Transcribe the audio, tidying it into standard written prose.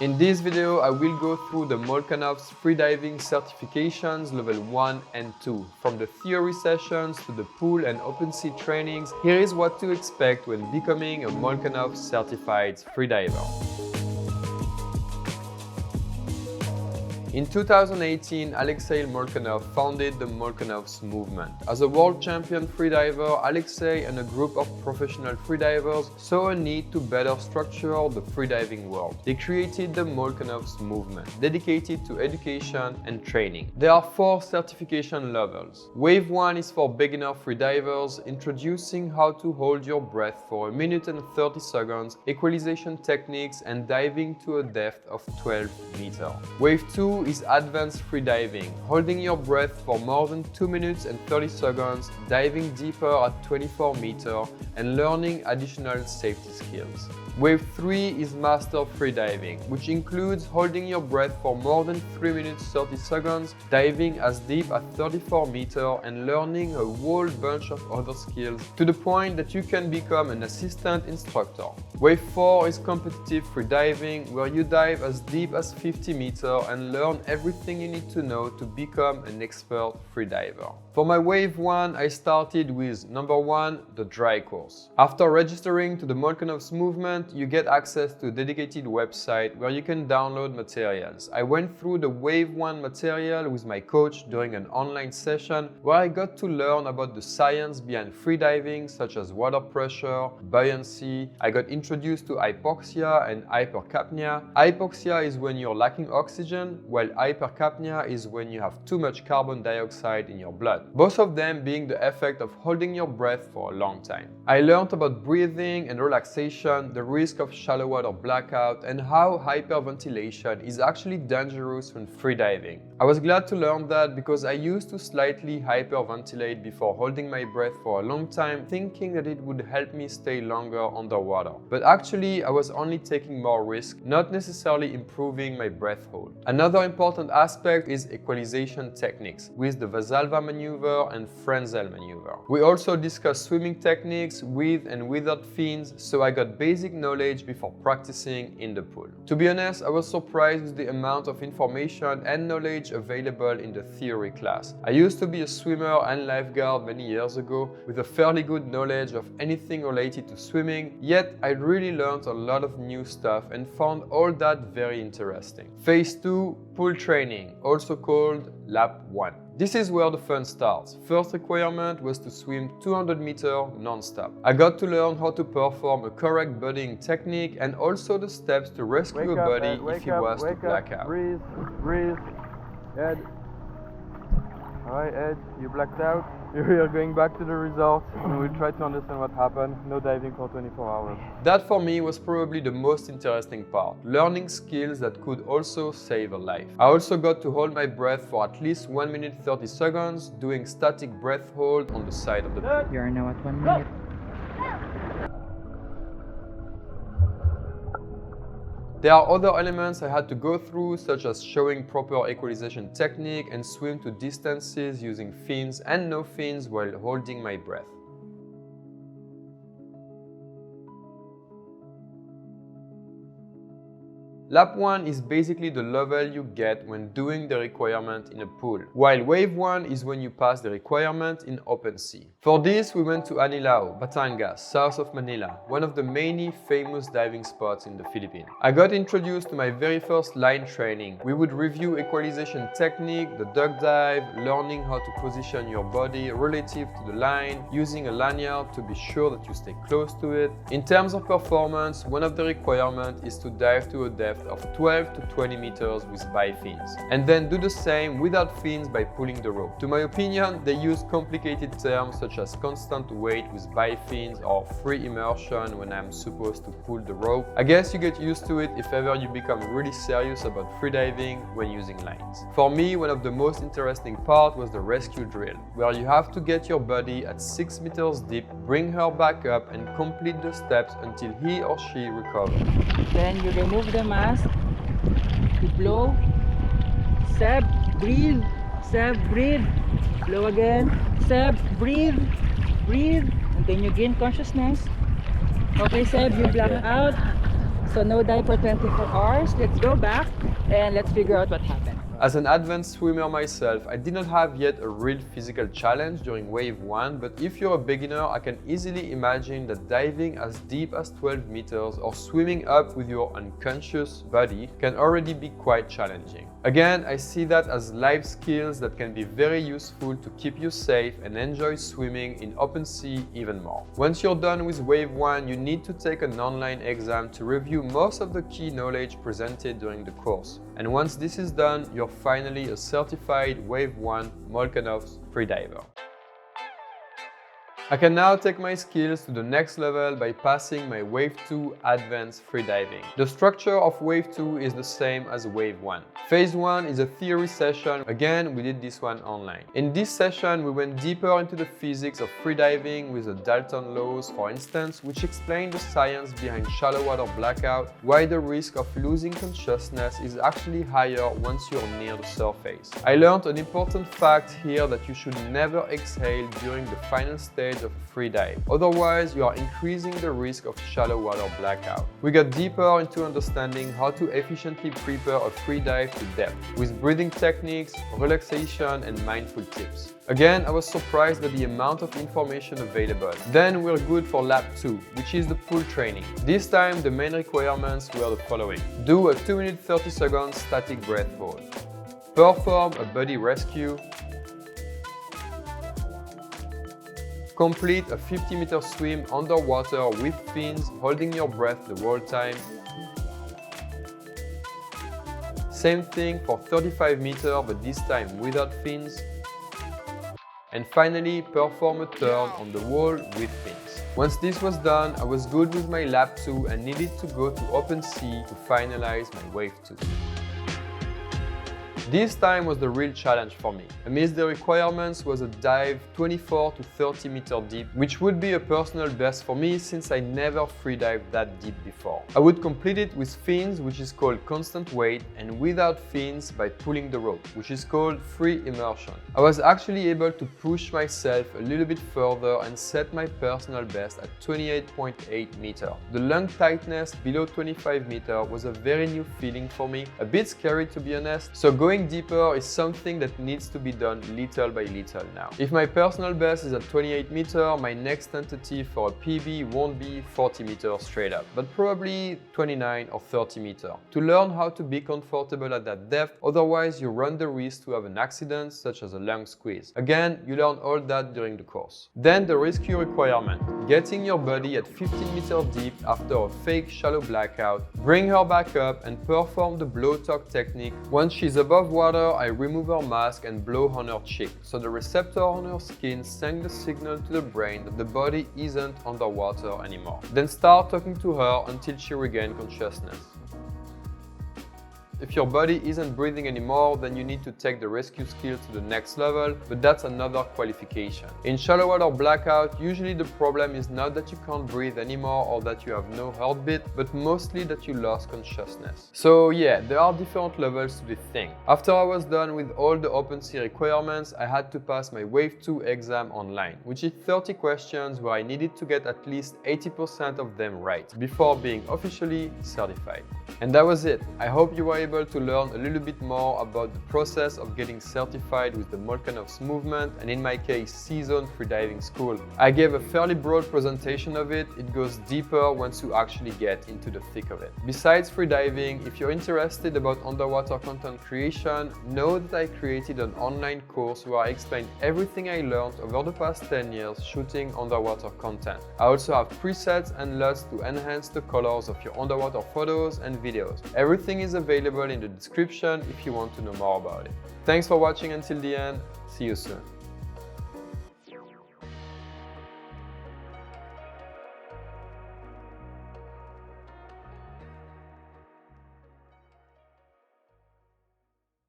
In this video, I will go through the Molchanovs freediving certifications level 1 and 2. From the theory sessions to the pool and open sea trainings, here is what to expect when becoming a Molchanovs certified freediver. In 2018, Alexei Molchanov founded the Molchanovs movement. As a world champion freediver, Alexei and a group of professional freedivers saw a need to better structure the freediving world. They created the Molchanovs movement, dedicated to education and training. There are 4 certification levels. Wave 1 is for beginner freedivers, introducing how to hold your breath for 1 minute and 30 seconds, equalization techniques, and diving to a depth of 12 meters. Wave 2 is advanced freediving, holding your breath for more than 2 minutes and 30 seconds, diving deeper at 24 meters, and learning additional safety skills. Wave 3 is master freediving, which includes holding your breath for more than 3 minutes 30 seconds, diving as deep as 34 meters, and learning a whole bunch of other skills to the point that you can become an assistant instructor. Wave 4 is competitive freediving, where you dive as deep as 50 meters and learn everything you need to know to become an expert freediver. For my Wave 1, I started with number 1, the dry course. After registering to the Molchanovs movement, you get access to a dedicated website where you can download materials. I went through the Wave 1 material with my coach during an online session where I got to learn about the science behind freediving, such as water pressure, buoyancy. I got introduced to hypoxia and hypercapnia. Hypoxia is when you're lacking oxygen, while hypercapnia is when you have too much carbon dioxide in your blood. Both of them being the effect of holding your breath for a long time. I learned about breathing and relaxation, the risk of shallow water blackout, and how hyperventilation is actually dangerous when freediving. I was glad to learn that because I used to slightly hyperventilate before holding my breath for a long time, thinking that it would help me stay longer underwater. But actually, I was only taking more risk, not necessarily improving my breath hold. Another important aspect is equalization techniques, with the Valsalva maneuver and Frenzel maneuver. We also discussed swimming techniques with and without fins, so I got basic knowledge before practicing in the pool. To be honest, I was surprised with the amount of information and knowledge available in the theory class. I used to be a swimmer and lifeguard many years ago with a fairly good knowledge of anything related to swimming, yet I really learned a lot of new stuff and found all that very interesting. Phase 2, pool training, also called Lap 1. This is where the fun starts. First requirement was to swim 200 meters non-stop. I got to learn how to perform a correct bodying technique and also the steps to rescue a body if he was to black out. Breathe, breathe, Ed. Alright Ed, you blacked out. We are going back to the resort and we'll try to understand what happened. No diving for 24 hours. That for me was probably the most interesting part, learning skills that could also save a life. I also got to hold my breath for at least 1 minute 30 seconds, doing static breath hold on the side of the pool. You are now at 1 minute. There are other elements I had to go through, such as showing proper equalization technique and swim to distances using fins and no fins while holding my breath. Lap 1 is basically the level you get when doing the requirement in a pool, while Wave 1 is when you pass the requirement in open sea. For this, we went to Anilao, Batangas, south of Manila, one of the many famous diving spots in the Philippines. I got introduced to my very first line training. We would review equalization technique, the duck dive, learning how to position your body relative to the line, using a lanyard to be sure that you stay close to it. In terms of performance, one of the requirements is to dive to a depth of 12 to 20 meters with bi-fins, and then do the same without fins by pulling the rope. To my opinion, they use complicated terms such as constant weight with bi-fins or free immersion when I'm supposed to pull the rope. I guess you get used to it if ever you become really serious about freediving when using lines. For me, one of the most interesting parts was the rescue drill, where you have to get your buddy at 6 meters deep, bring her back up, and complete the steps until he or she recovers. Then you remove the mask, you blow, Seb, breathe, blow again, Seb, breathe, and then you gain consciousness. Okay Seb, you black out, So no dive for 24 hours. Let's go back and let's figure out what happened. As an advanced swimmer myself, I did not have yet a real physical challenge during wave 1, but if you're a beginner, I can easily imagine that diving as deep as 12 meters or swimming up with your unconscious body can already be quite challenging. Again, I see that as life skills that can be very useful to keep you safe and enjoy swimming in open sea even more. Once you're done with wave 1, you need to take an online exam to review most of the key knowledge presented during the course. And once this is done, you're finally a certified Wave 1 Molchanovs freediver. I can now take my skills to the next level by passing my Wave 2 Advanced Freediving. The structure of Wave 2 is the same as Wave 1. Phase 1 is a theory session. Again, we did this one online. In this session, we went deeper into the physics of freediving with the Dalton laws, for instance, which explain the science behind shallow water blackout, why the risk of losing consciousness is actually higher once you're near the surface. I learned an important fact here that you should never exhale during the final stage of a free dive. Otherwise, you are increasing the risk of shallow water blackout. We got deeper into understanding how to efficiently prepare a free dive to depth with breathing techniques, relaxation, and mindful tips. Again, I was surprised at the amount of information available. Then we're good for lap 2, which is the pool training. This time, the main requirements were the following. Do a 2-minute 30-second static breath hold. Perform a body rescue. Complete a 50-meter swim underwater with fins, holding your breath the whole time. Same thing for 35 meters, but this time without fins. And finally, perform a turn on the wall with fins. Once this was done, I was good with my lap 2 and needed to go to open sea to finalize my wave 2. This time was the real challenge for me. Amidst the requirements was a dive 24 to 30 meters deep, which would be a personal best for me since I never freedived that deep before. I would complete it with fins, which is called constant weight, and without fins by pulling the rope, which is called free immersion. I was actually able to push myself a little bit further and set my personal best at 28.8 meters. The lung tightness below 25 meters was a very new feeling for me, a bit scary to be honest, so going deeper is something that needs to be done little by little now. If my personal best is at 28 meters, my next tentative for a PB won't be 40 meters straight up, but probably 29 or 30 meters. To learn how to be comfortable at that depth, otherwise you run the risk to have an accident such as a lung squeeze. Again, you learn all that during the course. Then the rescue requirement. Getting your body at 15 meters deep after a fake shallow blackout, bring her back up and perform the blow talk technique. Once she's above water, I remove her mask and blow on her cheek, so the receptor on her skin sends the signal to the brain that the body isn't underwater anymore. Then start talking to her until she regains consciousness. If your body isn't breathing anymore, then you need to take the rescue skill to the next level, but that's another qualification. In shallow water blackout, usually the problem is not that you can't breathe anymore or that you have no heartbeat, but mostly that you lost consciousness. So yeah, there are different levels to this thing. After I was done with all the open sea requirements, I had to pass my Wave 2 exam online, which is 30 questions where I needed to get at least 80% of them right before being officially certified. And that was it. I hope you were able to learn a little bit more about the process of getting certified with the Molchanovs movement, and in my case, Season Freediving School. I gave a fairly broad presentation of it. It goes deeper once you actually get into the thick of it. Besides freediving, if you're interested about underwater content creation, know that I created an online course where I explain everything I learned over the past 10 years shooting underwater content. I also have presets and LUTs to enhance the colors of your underwater photos and videos. Everything is available in the description if you want to know more about it. Thanks for watching until the end. See you soon.